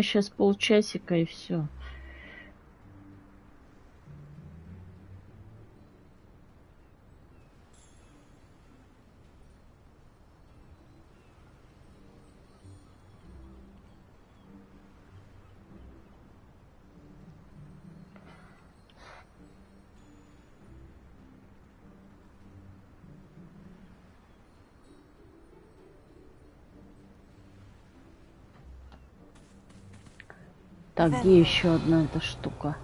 Сейчас полчасика и все. Так, где еще одна эта штука?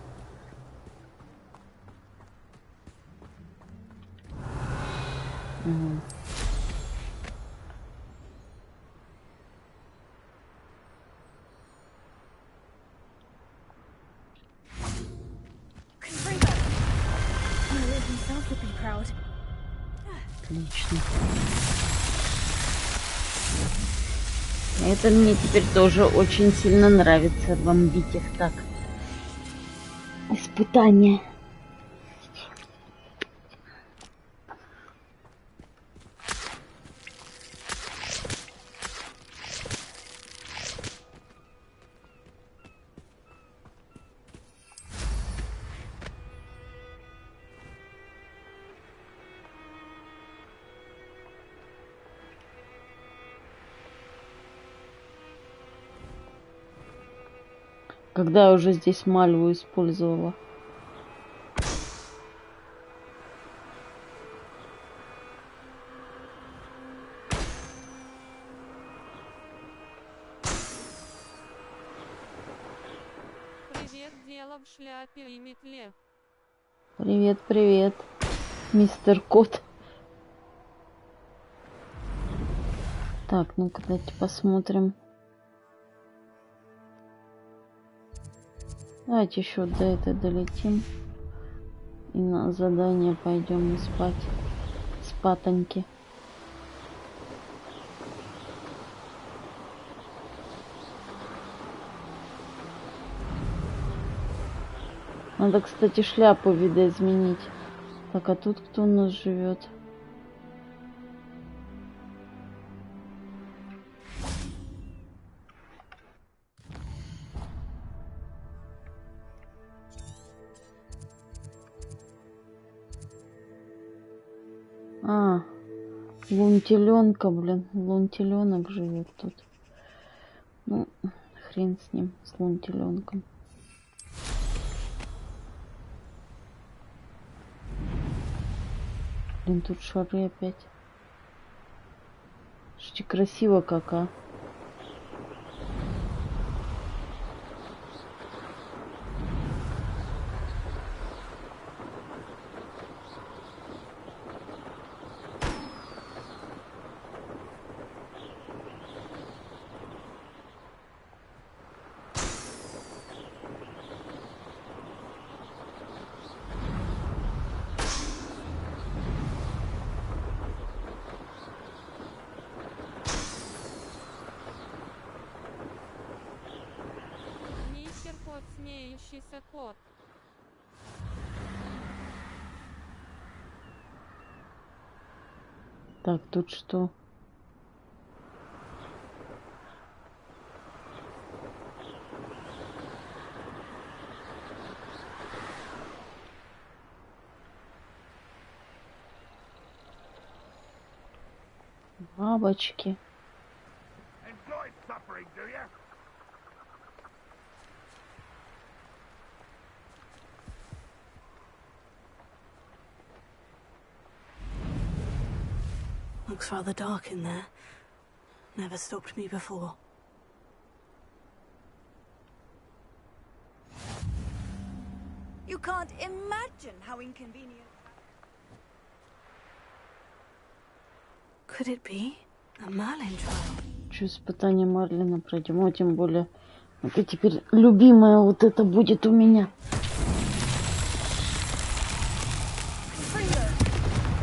Угу. Отлично. Это мне теперь тоже очень сильно нравится, бомбить их так. Испытание. Когда я уже здесь мальву использовала. Привет, дело в шляпе и метле. Привет, привет, мистер Кот. Так, ну-ка, давайте посмотрим. Давайте еще до этой долетим. И на задание пойдем спать. Спатоньки. Надо, кстати, шляпу видоизменить. Так, а тут кто у нас живет? А, лунтеленка, блин. Лунтеленок живет тут. Ну, хрен с ним, с лунтеленком. Блин, тут шары опять. Слушайте, красиво как, а. Мистер Кот, смеющийся кот. Так, тут что? Бабочки. Looks rather dark in there. Never stopped me before. You can't imagine how inconvenient. Could it be a Merlin trial? Что испытание Марлина пройдем? О, тем более, это теперь любимое вот это будет у меня.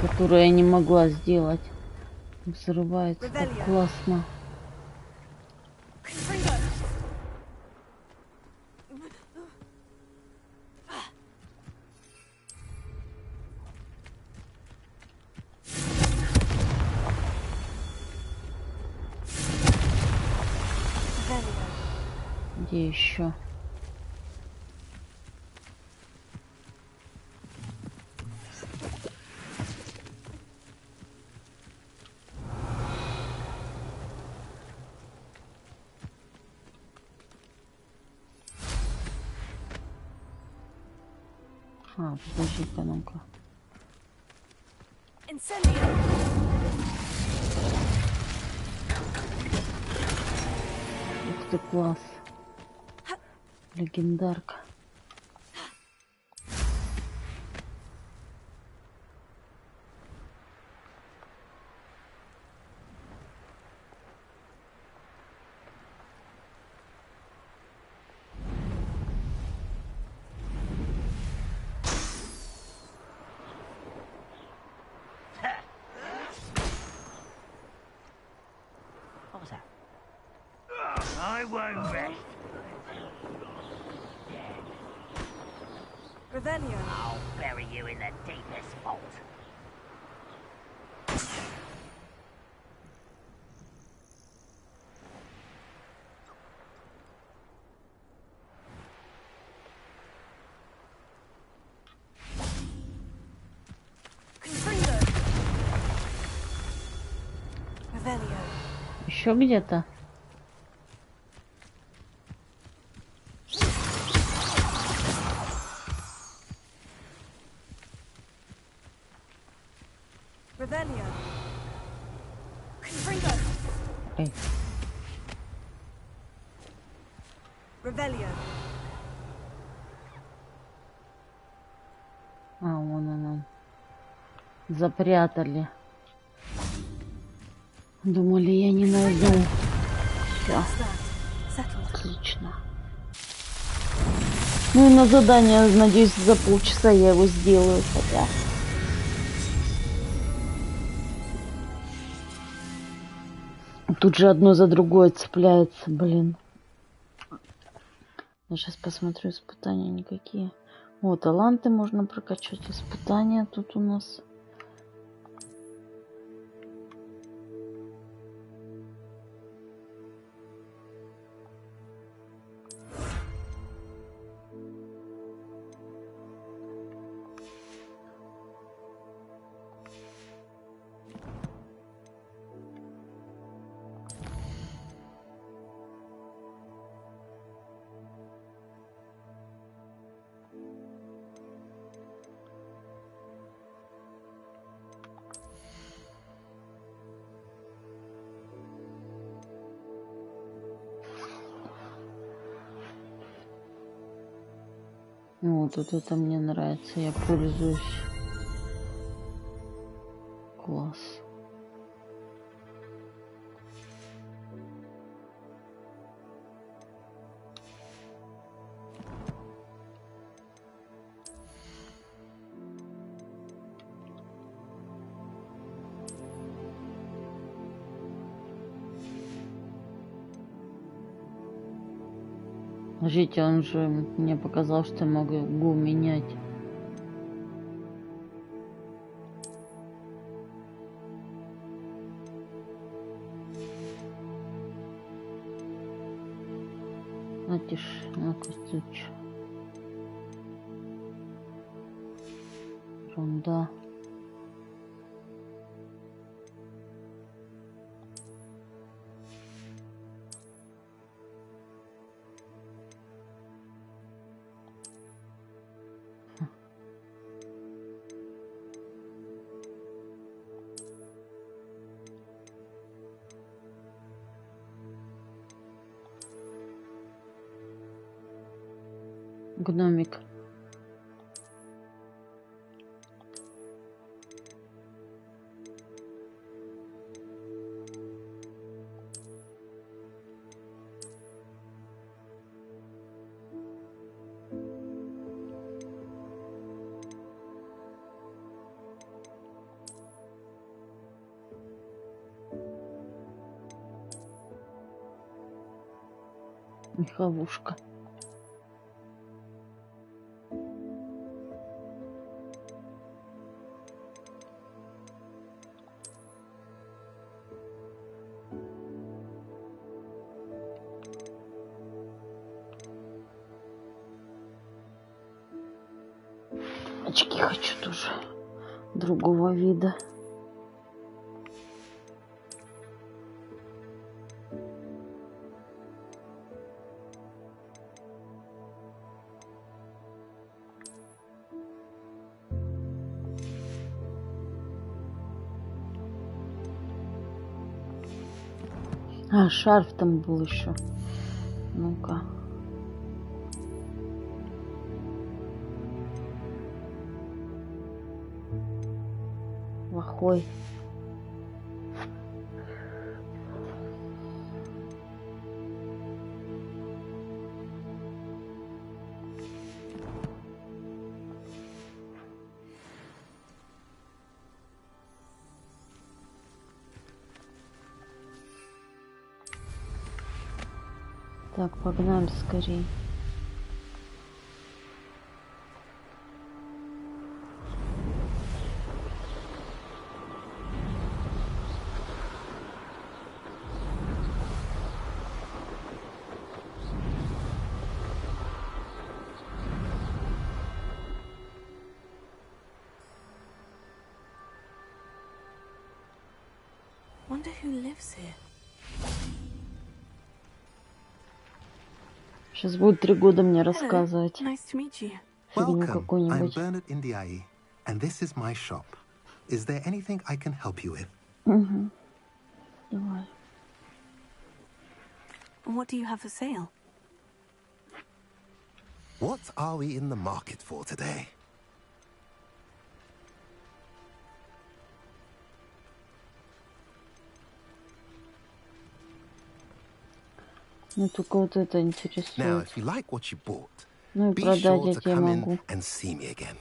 Которую я не могла сделать. Взрывается так классно. где еще? Подожди-ка, ну-ка. Ух ты, класс. Легендарка. I won't rest. Revelio. I'll bury you in the deepest vault. Confringo. Revelio. Еще где-то? Revelio. Confringo. Эй. Revelio. Вон она. Запрятали. Думали, я не найду. Всё. Отлично. Ну и на задание, надеюсь, за полчаса я его сделаю хотя. Тут же одно за другое цепляется, блин. Я сейчас посмотрю, испытания никакие. О, таланты можно прокачать. Испытания тут у нас. Вот это мне нравится, я пользуюсь. Класс. Жить, он же мне показал, что я могу менять. Натишь, на костюч. Ерунда. Гномик. Меховушка. Очки хочу тоже другого вида. А, шарф там был еще. Ну-ка. Плохой. Так, погнали скорее. Wonder who lives here. Сейчас будет 3 года мне Hello. рассказывать Nice to meet you. фигню Welcome. I'm какую-нибудь. Bernard Indiai, and this is my shop. Is there anything I can help you with? Угу. Давай. What do you have for sale? What are we in the market for today? Мне только вот это Now, интересует. if you like what you bought, Ну и be продать sure я to тебе come могу. in and see me again.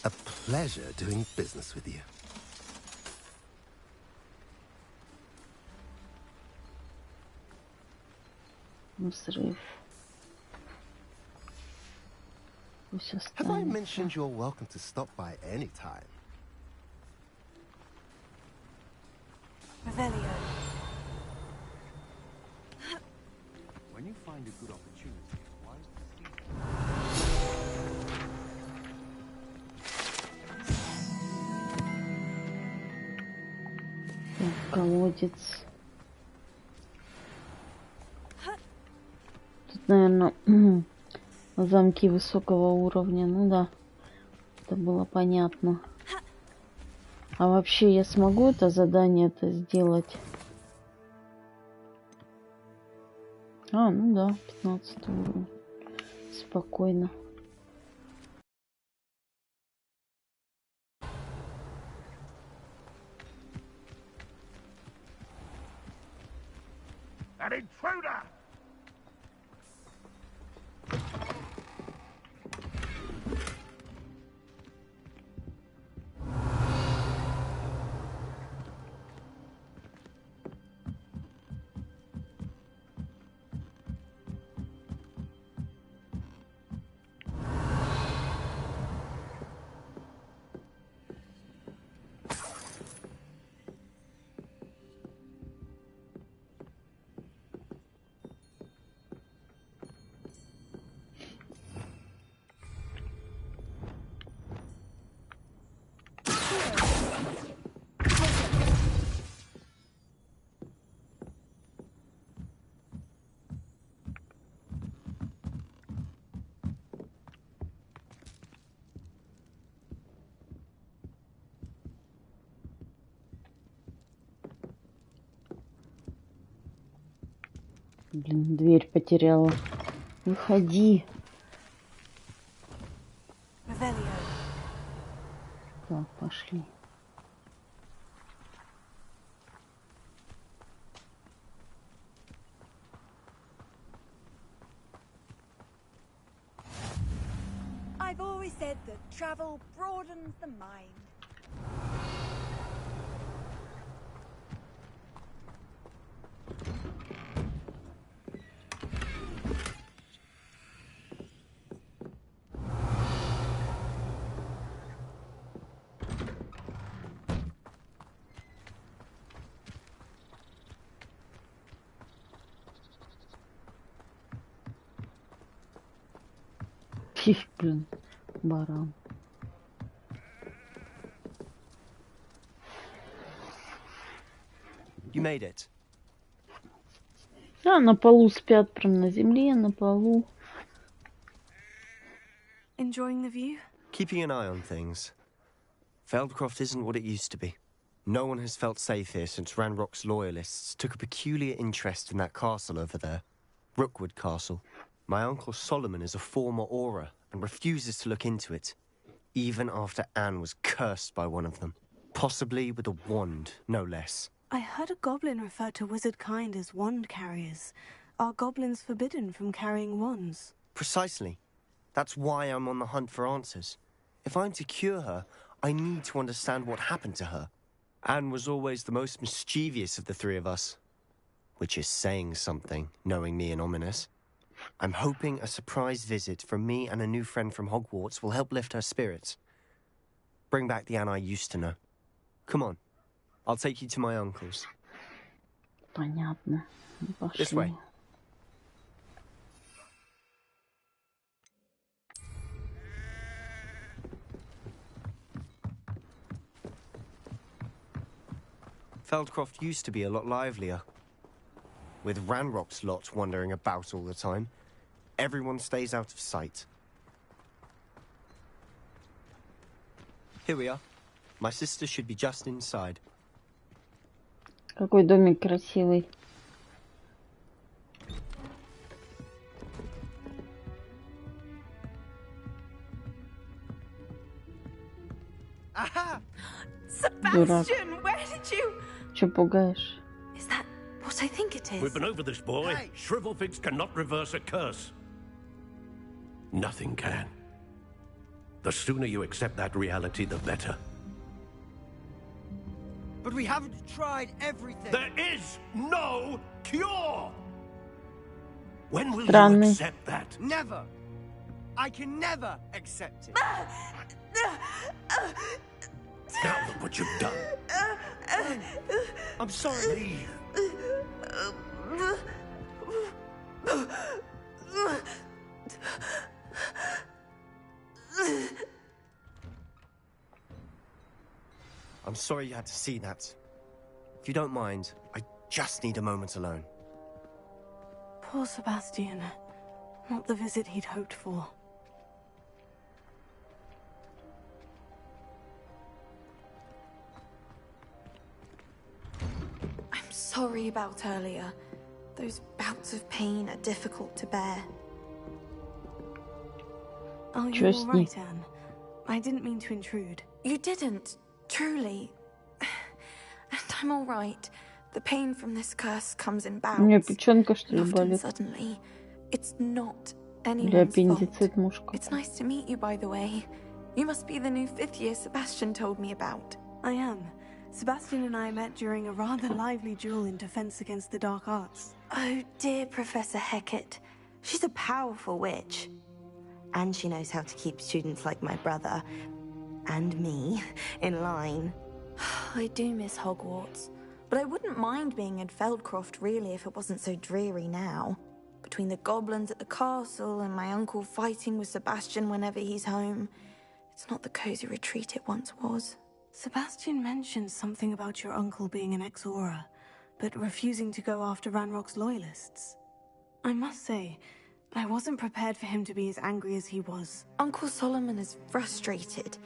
A pleasure doing business with you. Взрыв. Пусть Have I останется. mentioned you're welcome to stop by any time? Revelio. When you find a good opportunity, why is the Так, колодец. Тут, наверное, замки высокого уровня. Ну да, это было понятно. А вообще я смогу это задание-то сделать? А, ну да, 15 уровень. Спокойно. An intruder! Блин, дверь потеряла. Выходи. Revelio. Так, пошли. I've always said that travel broadens the mind. Фиф, блин. Баран. You made it. А, на полу спят, прям на земле, на полу. Enjoying the view? Keeping an eye on things. Feldcroft isn't what it used to be. No one has felt safe here since Ranrock's loyalists took a peculiar interest in that castle over there. Rookwood Castle. My uncle Solomon is a former Auror and refuses to look into it, even after Anne was cursed by one of them. Possibly with a wand, no less. I heard a goblin refer to wizard kind as wand carriers. Are goblins forbidden from carrying wands? Precisely. That's why I'm on the hunt for answers. If I'm to cure her, I need to understand what happened to her. Anne was always the most mischievous of the three of us. Which is saying something, knowing me and Ominous. I'm hoping a surprise visit from me and a new friend from Hogwarts will help lift her spirits. Bring back the Anne I used to know. Come on. I'll take you to my uncle's. Понятно. This Пошли. way. Feldcroft used to be a lot livelier. With Ranrock's lot wandering about all the time, everyone stays out of sight. Here we are. My sister should be just inside. Какой домик красивый. Aha! Дурак. Sebastian, where did you... Че пугаешь? Is that what I think it is? We've been over this, boy. Shrivelfigs cannot reverse a curse. Nothing can. The sooner you accept that reality, the better. But we haven't tried everything. There is no cure! When will Странный. you accept that? Never. I can never accept it. Now look what you've done. I'm sorry. Leave. I'm sorry you had to see that. If you don't mind, I just need a moment alone. Poor Sebastian. Not the visit he'd hoped for. I'm sorry about earlier. Those bouts of pain are difficult to bear. Oh, Чё you're с all ней? right, Anne. I didn't mean to intrude. You didn't, truly. And I'm all right. The pain from this curse comes in У нее bouts. печенка, что And ли, often болит? suddenly. It's not Или anyone's fault. аппендицит мушка? It's nice to meet you, by the way. You must be the new 5th year Sebastian told me about. I am. Sebastian and I met during a rather lively duel in defense against the dark arts. Oh, dear Professor Hecat. She's a powerful witch. And she knows how to keep students like my brother, and me, in line. I do miss Hogwarts. But I wouldn't mind being in Feldcroft, really, if it wasn't so dreary now. Between the goblins at the castle and my uncle fighting with Sebastian whenever he's home. It's not the cozy retreat it once was. Sebastian mentioned something about your uncle being an ex-Auror, but refusing to go after Ranrock's loyalists. I must say, I wasn't prepared for him to be as angry as he was. Uncle Solomon is frustrated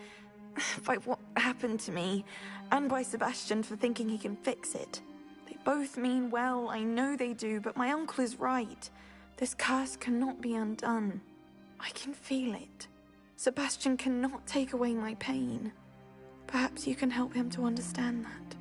by what happened to me, and by Sebastian for thinking he can fix it. They both mean well, I know they do, but my uncle is right. This curse cannot be undone. I can feel it. Sebastian cannot take away my pain. Perhaps you can help him to understand that.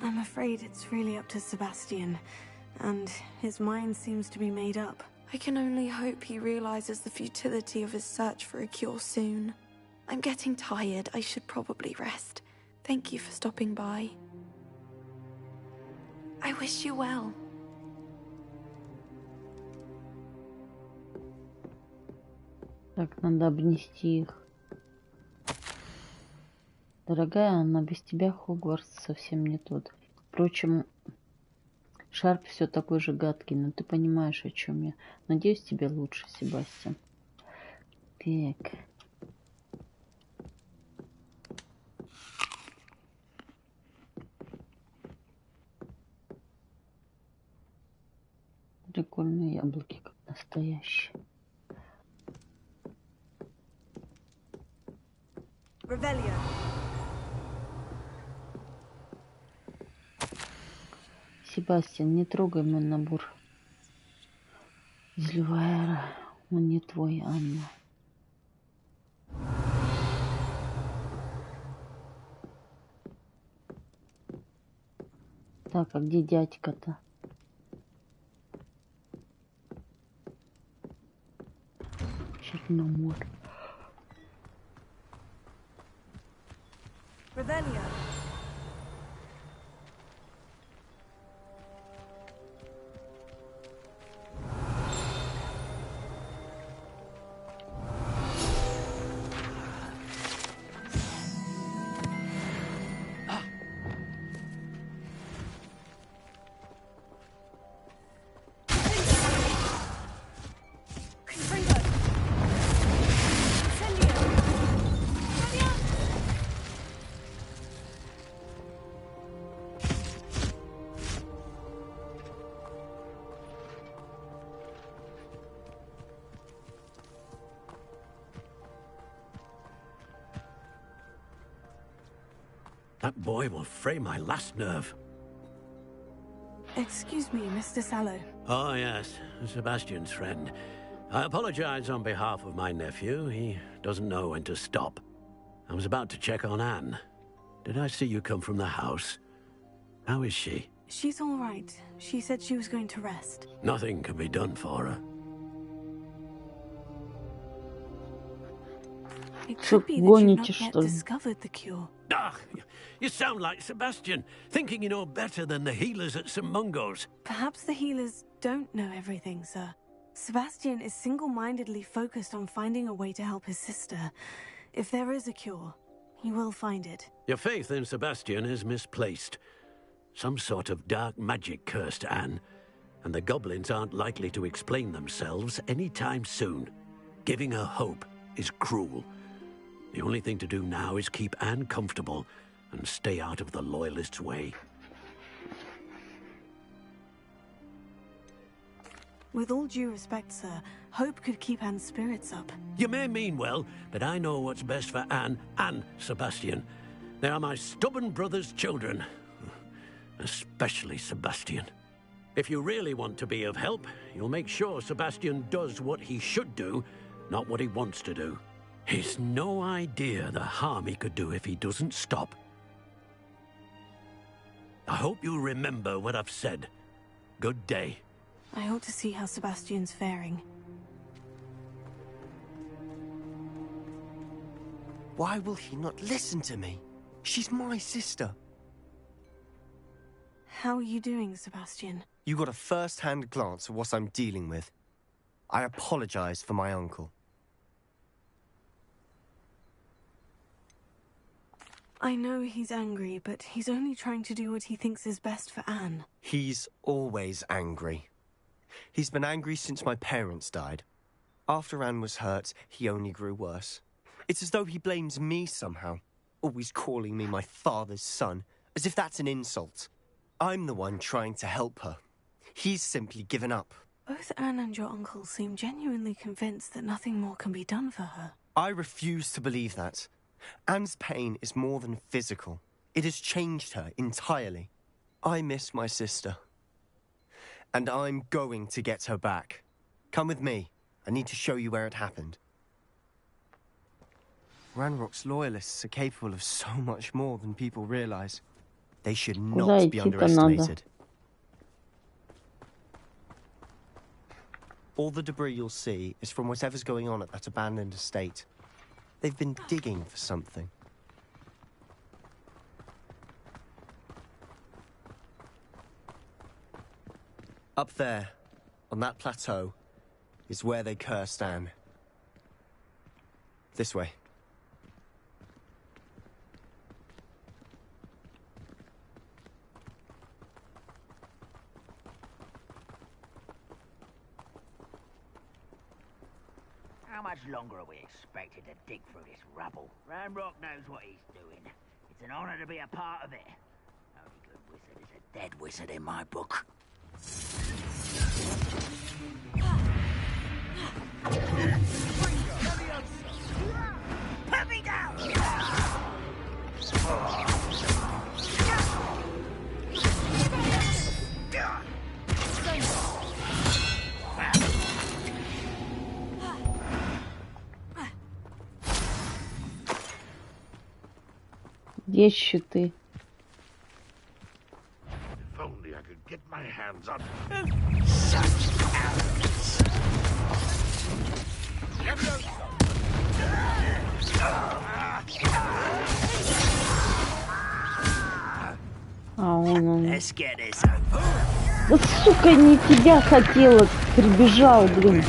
I'm afraid it's really up to Sebastian, and his mind seems to be made up. I can only hope he realizes the futility of his search for a cure soon. I'm getting tired. I should probably rest. Thank you for stopping by. I wish you well. Так, надо обнести их. Дорогая Анна, без тебя Хогвартс совсем не тот. Впрочем, Шарп все такой же гадкий, но ты понимаешь, о чем я. Надеюсь, тебе лучше, Себастьян. Так. Прикольные яблоки, как настоящие. Revelio. Себастьян, не трогай мой набор. Злювайра, он не твой, Анна. Так, а где дядька-то? Черномор. Revelio. That boy will fray my last nerve. Excuse me, Mr. Sallow. Oh, yes, Sebastian's friend. I apologize on behalf of my nephew. He doesn't know when to stop. I was about to check on Anne. Did I see you come from the house? How is she? She's all right. She said she was going to rest. Nothing can be done for her. It could be that you've Гоните, not yet что ли? discovered the cure. Ah, you sound like Sebastian, thinking you know better than the healers at St. Mungo's. Perhaps the healers don't know everything, sir. Sebastian is single-mindedly focused on finding a way to help his sister. If there is a cure, he will find it. Your faith in Sebastian is misplaced. Some sort of dark magic cursed Anne, and the goblins aren't likely to explain themselves anytime soon. Giving her hope is cruel. The only thing to do now is keep Anne comfortable and stay out of the Loyalists' way. With all due respect, sir, hope could keep Anne's spirits up. You may mean well, but I know what's best for Anne and Sebastian. They are my stubborn brother's children. Especially Sebastian. If you really want to be of help, you'll make sure Sebastian does what he should do, not what he wants to do. He's no idea the harm he could do if he doesn't stop. I hope you'll remember what I've said. Good day. I ought to see how Sebastian's faring. Why will he not listen to me? She's my sister. How are you doing, Sebastian? You got a first-hand glance at what I'm dealing with. I apologize for my uncle. I know he's angry, but he's only trying to do what he thinks is best for Anne. He's always angry. He's been angry since my parents died. After Anne was hurt, he only grew worse. It's as though he blames me somehow, always calling me my father's son, as if that's an insult. I'm the one trying to help her. He's simply given up. Both Anne and your uncle seem genuinely convinced that nothing more can be done for her. I refuse to believe that. Anne's pain is more than physical. It has changed her entirely. I miss my sister. And I'm going to get her back. Come with me. I need to show you where it happened. Ranrock's loyalists are capable of so much more than people realize. They should not be underestimated. All the debris you'll see is from whatever's going on at that abandoned estate. They've been digging for something. Up there, on that plateau, is where they cursed Anne. This way. longer are we expected to dig through this rubble? Ranrock knows what he's doing. It's an honor to be a part of it. Only good wizard is a dead wizard in my book. Put me down! Где щиты? If only I could get my hands on А он. Let's get this over. Да сука, не тебя хотела, прибежал, блин.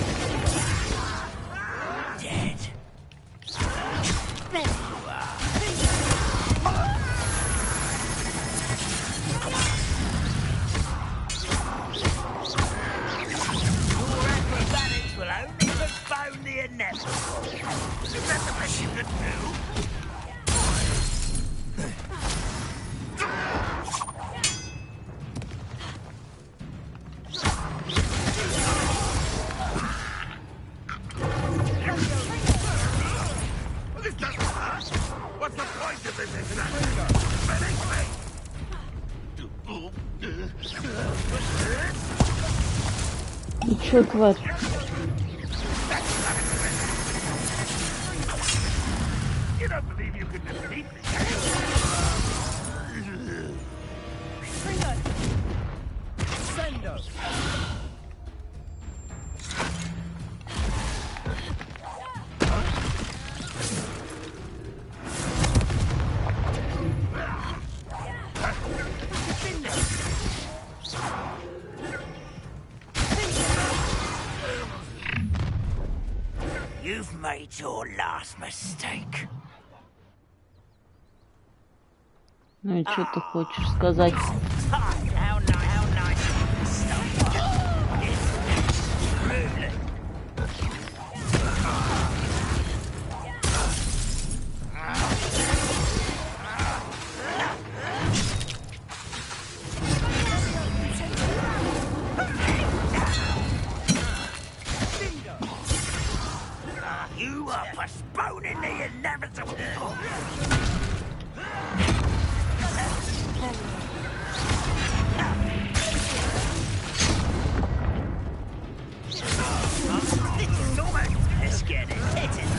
Ну чё, тварь? You've made your last mistake. Ну и что ты хочешь сказать? You are postponing the inevitable. Let's get it. Hit it.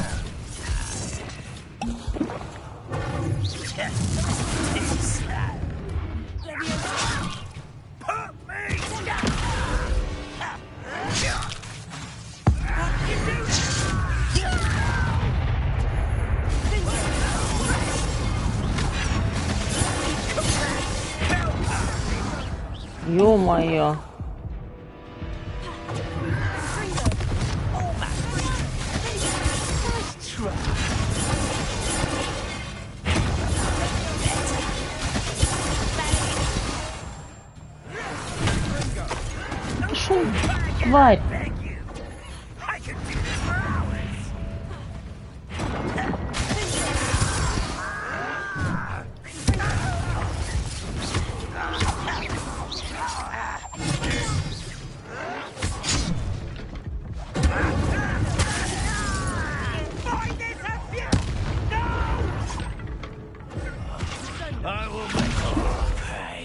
Put me down. Ё-моё. Пошёл, тварь. I will make you pay.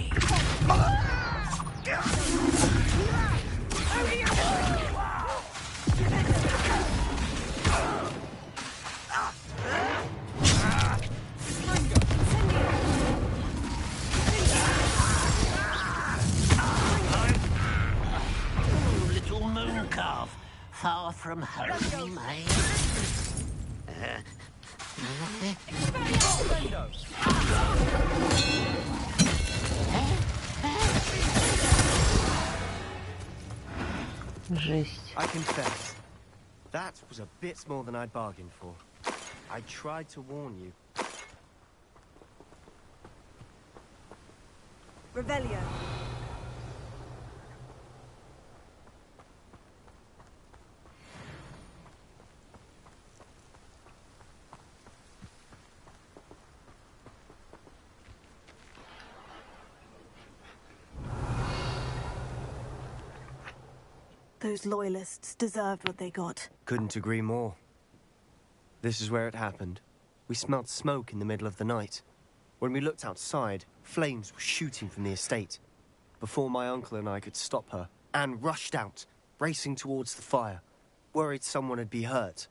Little moon calf, far from home, eh? Жесть. I confess, that was a bit more than I'd bargained for. I tried to warn you. Revelio. those loyalists deserved what they got. Couldn't agree more. This is where it happened. We smelled smoke in the middle of the night. When we looked outside, flames were shooting from the estate. Before my uncle and I could stop her, Anne rushed out, racing towards the fire, worried someone had been hurt.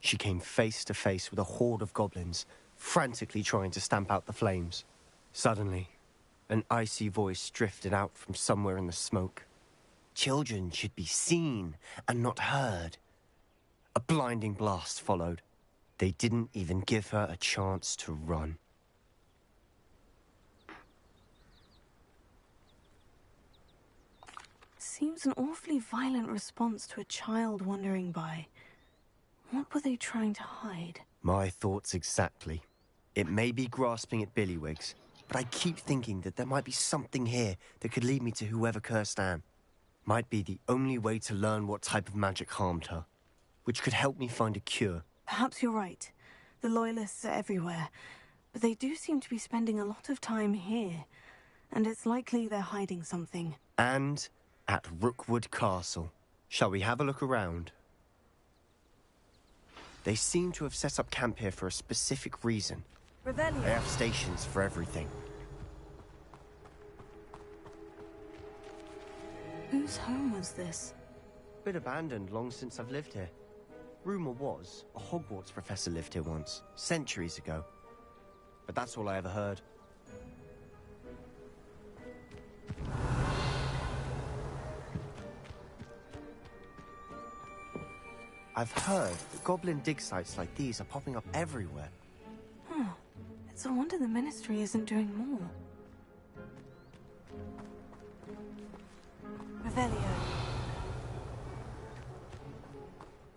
She came face to face with a horde of goblins, frantically trying to stamp out the flames. Suddenly, an icy voice drifted out from somewhere in the smoke. Children should be seen and not heard. A blinding blast followed. They didn't even give her a chance to run. Seems an awfully violent response to a child wandering by. What were they trying to hide? My thoughts exactly. It may be grasping at Billywigs, but I keep thinking that there might be something here that could lead me to whoever cursed Anne. Might be the only way to learn what type of magic harmed her, which could help me find a cure. Perhaps you're right. The Loyalists are everywhere, but they do seem to be spending a lot of time here, and it's likely they're hiding something. And at Rookwood Castle. Shall we have a look around? They seem to have set up camp here for a specific reason. Revelio. They have stations for everything. Whose home was this? Been abandoned long since I've lived here. Rumour was, a Hogwarts professor lived here once, centuries ago. But that's all I ever heard. I've heard that goblin dig sites like these are popping up everywhere. It's a wonder the Ministry isn't doing more. Revelio.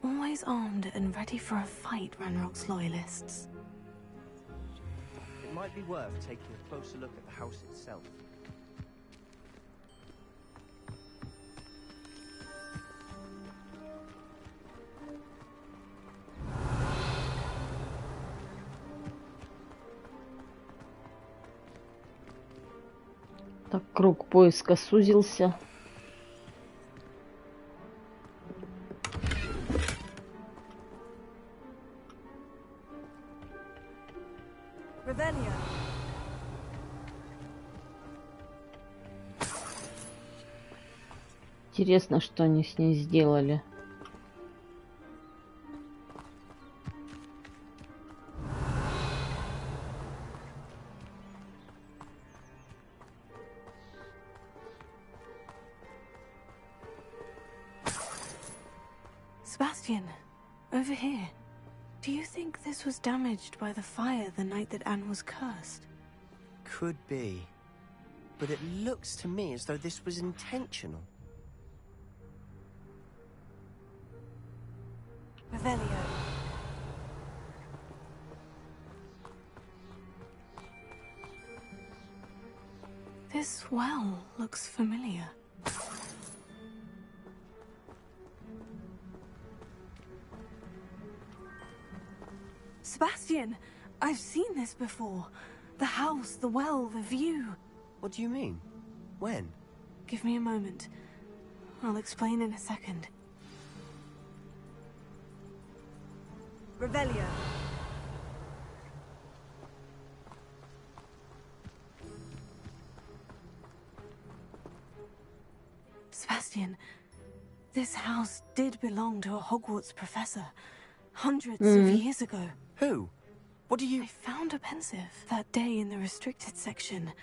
Always armed and ready for a fight, Ranrock's Loyalists. It might be worth taking a closer look at the house itself. Так, круг поиска сузился. Revelio. Интересно, что они с ней сделали. Sebastian, over here. Do you think this was damaged by the fire the night that Anne was cursed? Could be. But it looks to me as though this was intentional. Revelio. This well looks familiar. Sebastian, I've seen this before. The house, the well, the view. What do you mean? When? Give me a moment. I'll explain in a second. Revelio. Sebastian, this house did belong to a Hogwarts professor. Hundreds of years ago. Who? What do you... I found a pensive that day in the restricted section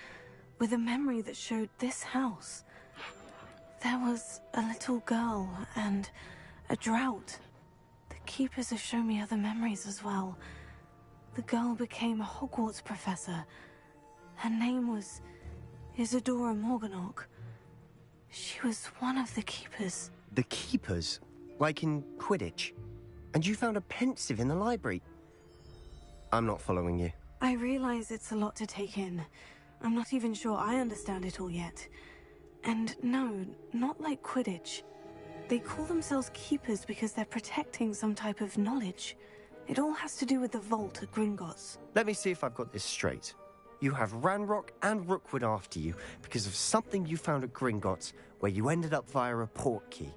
with a memory that showed this house. There was a little girl and a drought. The keepers have shown me other memories as well. The girl became a Hogwarts professor. Her name was Isadora Morganach. She was one of the keepers. The keepers? Like in Quidditch? And you found a pensive in the library? I'm not following you. I realize it's a lot to take in. I'm not even sure I understand it all yet. And no, not like Quidditch. They call themselves keepers because they're protecting some type of knowledge. It all has to do with the vault at Gringotts. Let me see if I've got this straight. You have Ranrock and Rookwood after you because of something you found at Gringotts where you ended up via a port key.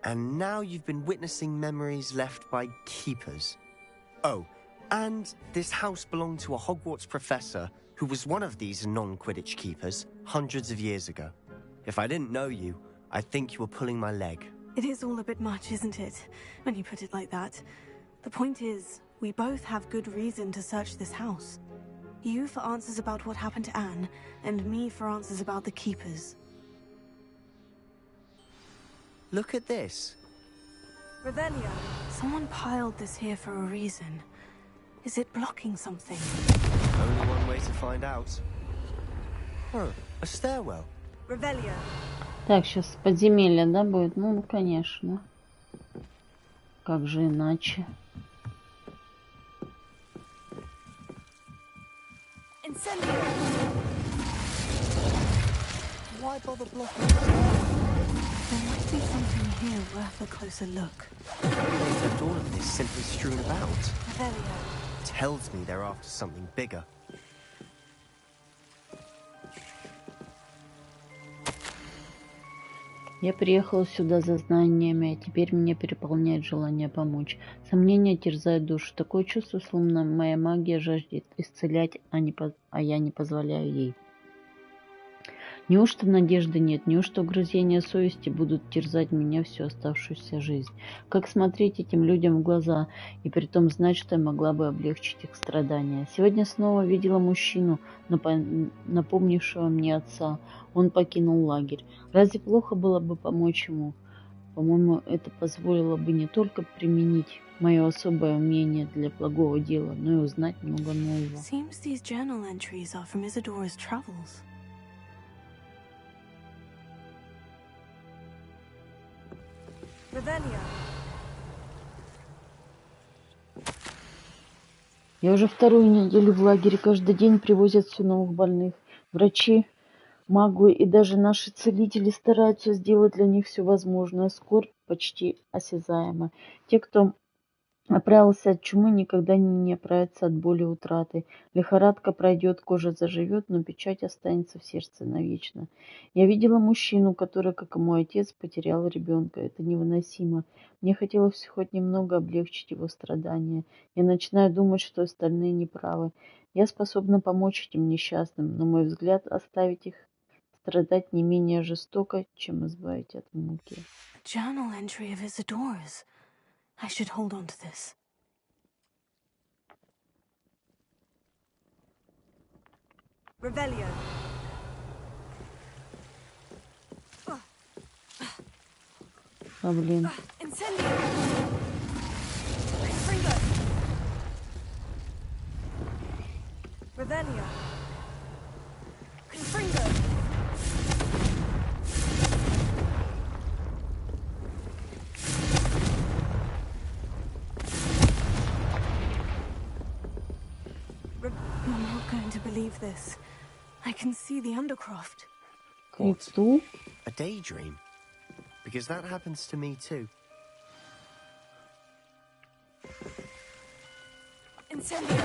And now you've been witnessing memories left by keepers. Oh, and this house belonged to a Hogwarts professor who was one of these non-Quidditch keepers hundreds of years ago. If I didn't know you, I think you were pulling my leg. It is all a bit much, isn't it, when you put it like that? The point is, we both have good reason to search this house. You for answers about what happened to Anne, and me for answers about the keepers. Look at this. Revelio. Someone piled this here for a reason. Is it blocking something? Only one way to find out. Oh, a stairwell. Revelio. Так, сейчас подземелье, да, будет? Ну, конечно. Как же иначе? Incendio. Why bother blocking? There might be something here worth a closer look. They've left all of this simply strewn about. Revelio. Tells me they're after something bigger. Я приехала сюда за знаниями, а теперь меня переполняет желание помочь. Сомнения терзают душу. Такое чувство, словно моя магия жаждет исцелять, а я не позволяю ей. Неужто надежды нет? Неужто угрызения совести будут терзать меня всю оставшуюся жизнь? Как смотреть этим людям в глаза и притом знать, что я могла бы облегчить их страдания? Сегодня снова видела мужчину, напомнившего мне отца. Он покинул лагерь. Разве плохо было бы помочь ему? По-моему, это позволило бы не только применить мое особое умение для благого дела, но и узнать много нового. Seems these journal entries are from Isadora's travels. Revelio. Я уже вторую неделю в лагере. Каждый день привозят все новых больных. Врачи, маглы и даже наши целители стараются сделать для них все возможное. Скорбь почти осязаема. Те, кто оправился от чумы, никогда не оправятся от боли и утраты. Лихорадка пройдет, кожа заживет, но печать останется в сердце навечно. Я видела мужчину, который, как и мой отец, потерял ребенка. Это невыносимо. Мне хотелось хоть немного облегчить его страдания. Я начинаю думать, что остальные неправы. Я способна помочь этим несчастным, но мой взгляд оставить их страдать не менее жестоко, чем избавить от муки. Journal entry of Isadora's. I should hold on to this. Revelio. А, блин. Incendio. Confringo. Revelio. Confringo. I'm not going to believe this. I can see the Undercroft. Крипту? A daydream? Because that happens to me too. Incendio.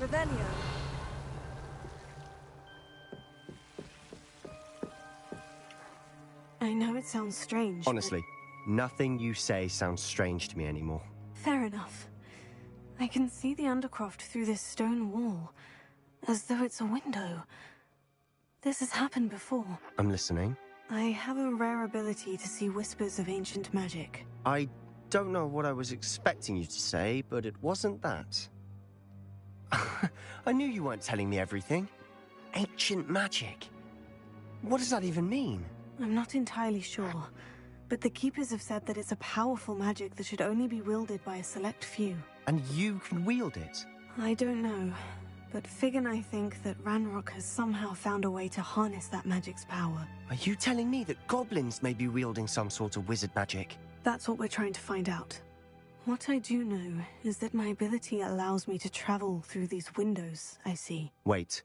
Revelio. I know it sounds strange. Honestly, nothing you say sounds strange to me anymore. Fair enough. I can see the Undercroft through this stone wall, as though it's a window. This has happened before. I'm listening. I have a rare ability to see whispers of ancient magic. I don't know what I was expecting you to say, but it wasn't that. I knew you weren't telling me everything. Ancient magic. What does that even mean? I'm not entirely sure, but the Keepers have said that it's a powerful magic that should only be wielded by a select few. And you can wield it? I don't know, but Fig and I think that Ranrock has somehow found a way to harness that magic's power. Are you telling me that goblins may be wielding some sort of wizard magic? That's what we're trying to find out. What I do know is that my ability allows me to travel through these windows I see. Wait.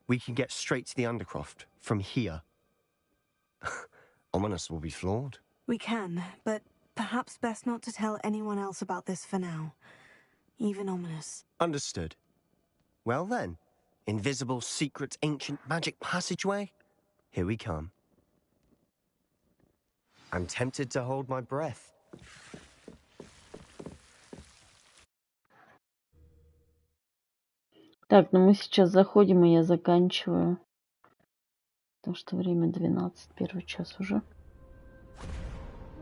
We can get straight to the Undercroft from here. Ominous will be flawed. We can, but perhaps best not to tell anyone else about this for now. Even Ominous. Understood. Well then, invisible, secret, ancient magic passageway? Here we come. I'm tempted to hold my breath. Так, ну мы сейчас заходим, и я заканчиваю. Потому что время 12, первый час уже.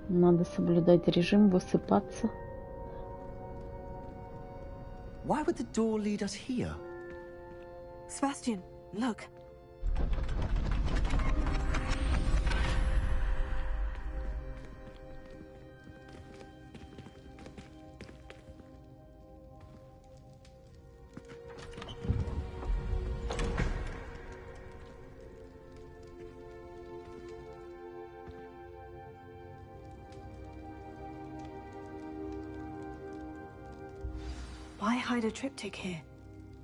Надо соблюдать режим, высыпаться. Why would the door lead us here? Sebastian, look. Why hide a triptych here?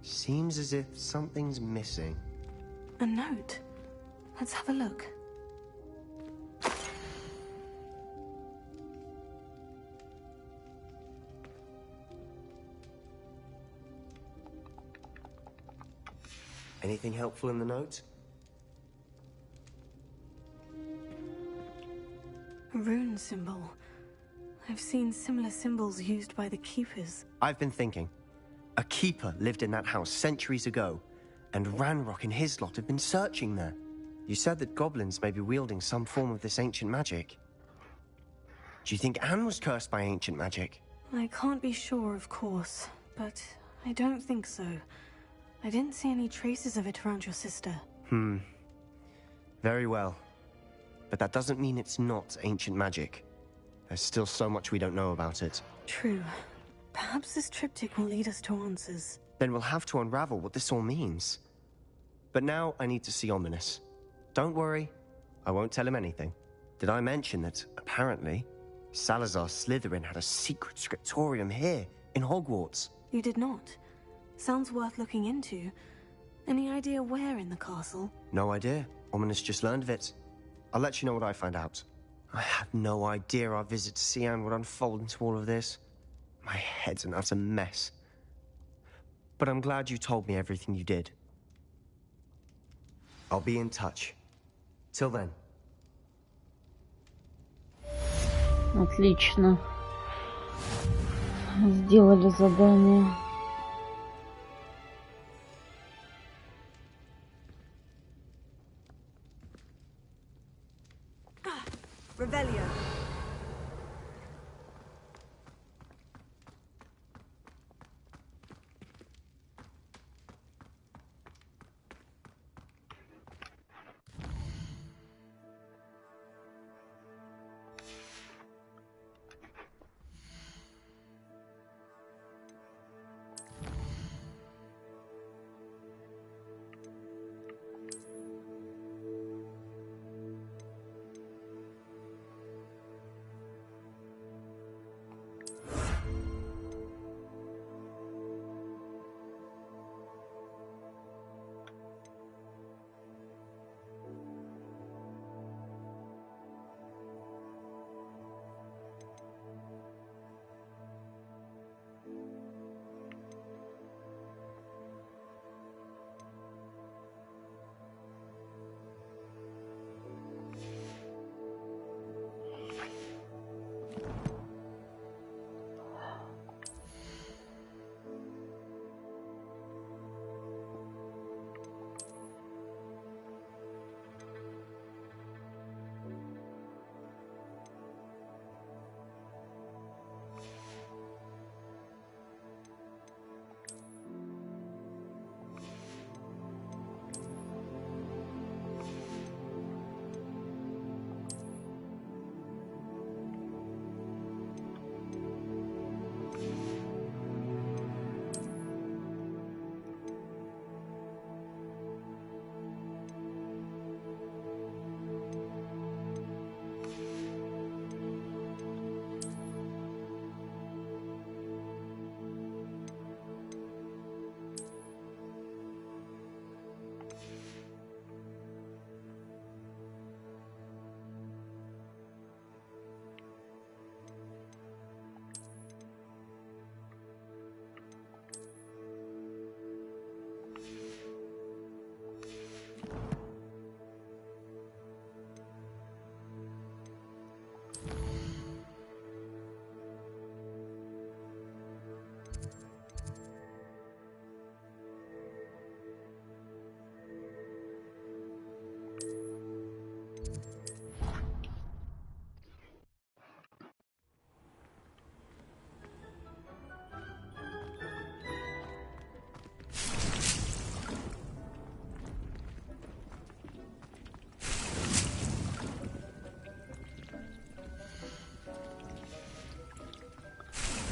Seems as if something's missing. A note. Let's have a look. Anything helpful in the note? A rune symbol. I've seen similar symbols used by the keepers. I've been thinking. A keeper lived in that house centuries ago, and Ranrock and his lot have been searching there. You said that goblins may be wielding some form of this ancient magic. Do you think Anne was cursed by ancient magic? I can't be sure, of course, but I don't think so. I didn't see any traces of it around your sister. Very well. But that doesn't mean it's not ancient magic. There's still so much we don't know about it. True. Perhaps this triptych will lead us to answers. Then we'll have to unravel what this all means. But now I need to see Ominous. Don't worry, I won't tell him anything. Did I mention that, apparently, Salazar Slytherin had a secret scriptorium here, in Hogwarts? You did not. Sounds worth looking into. Any idea where in the castle? No idea. Ominous just learned of it. I'll let you know what I find out. I had no idea our visit to Cian would unfold into all of this. My head's an utter mess. But I'm glad you told me everything you did. I'll be in touch. Till then. Отлично. Сделали задание. Revelio.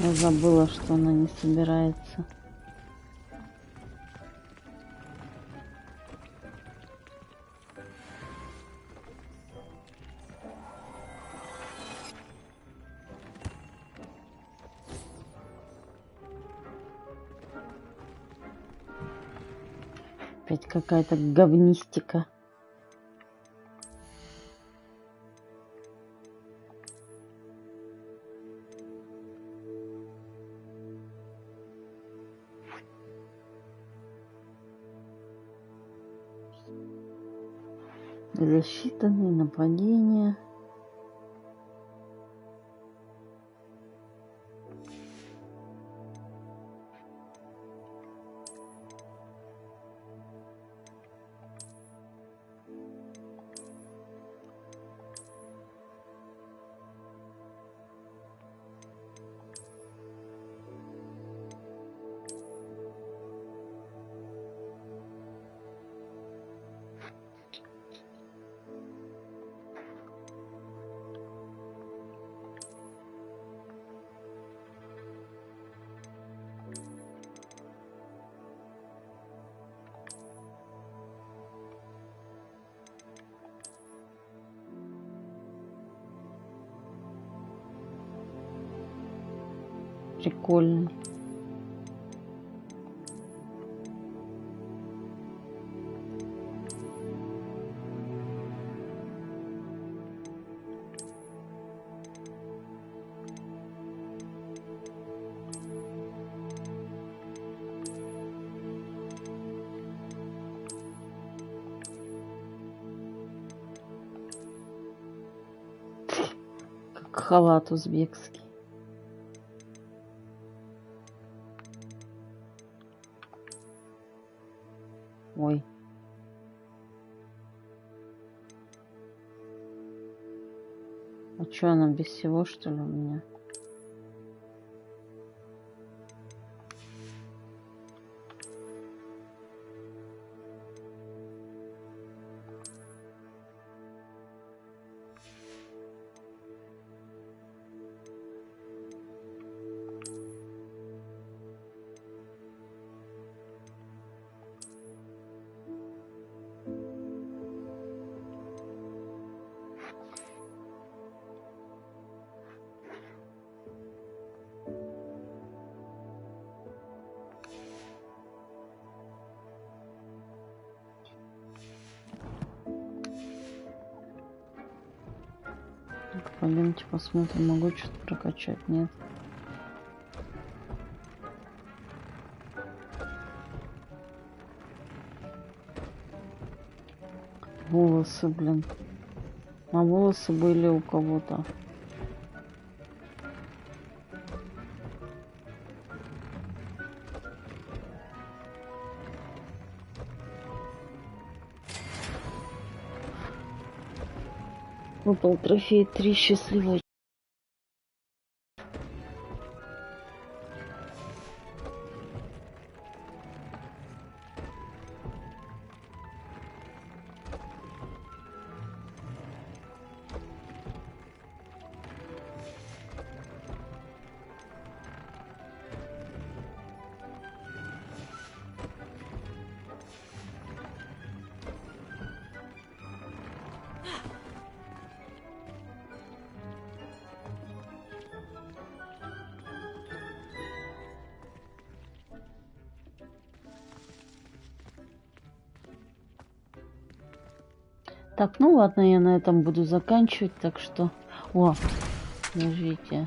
Я забыла, что она не собирается. Опять какая-то говнистика. Засчитанные нападения. Прикольно. Как халат узбекский. Ой. А что, она без всего, что ли, у меня? Пойдемте посмотрим, могу что-то прокачать, нет? Волосы, блин. А волосы были у кого-то. Выпал трофей 3 счастливой. Так, ну ладно, я на этом буду заканчивать, так что... О, подождите.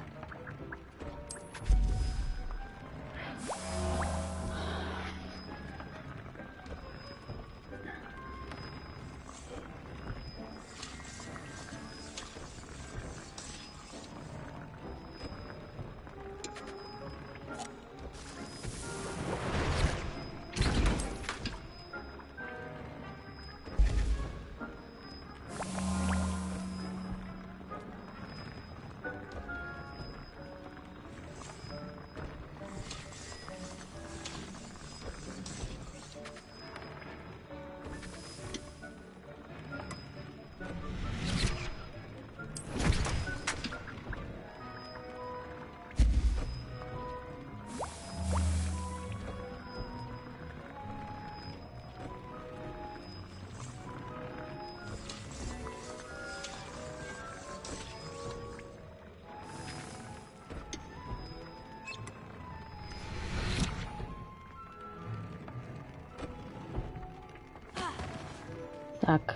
Так.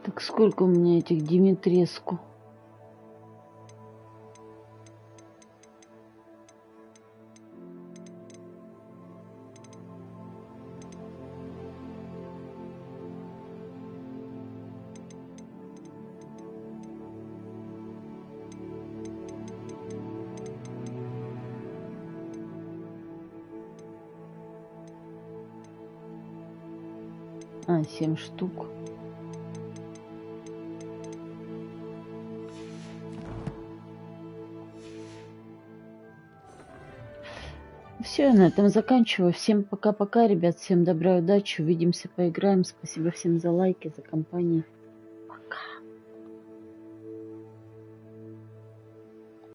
Так сколько у меня этих Димитреску? А, 7 штук. Все, я на этом заканчиваю. Всем пока-пока, ребят. Всем добра и удачи. Увидимся, поиграем. Спасибо всем за лайки, за компанию.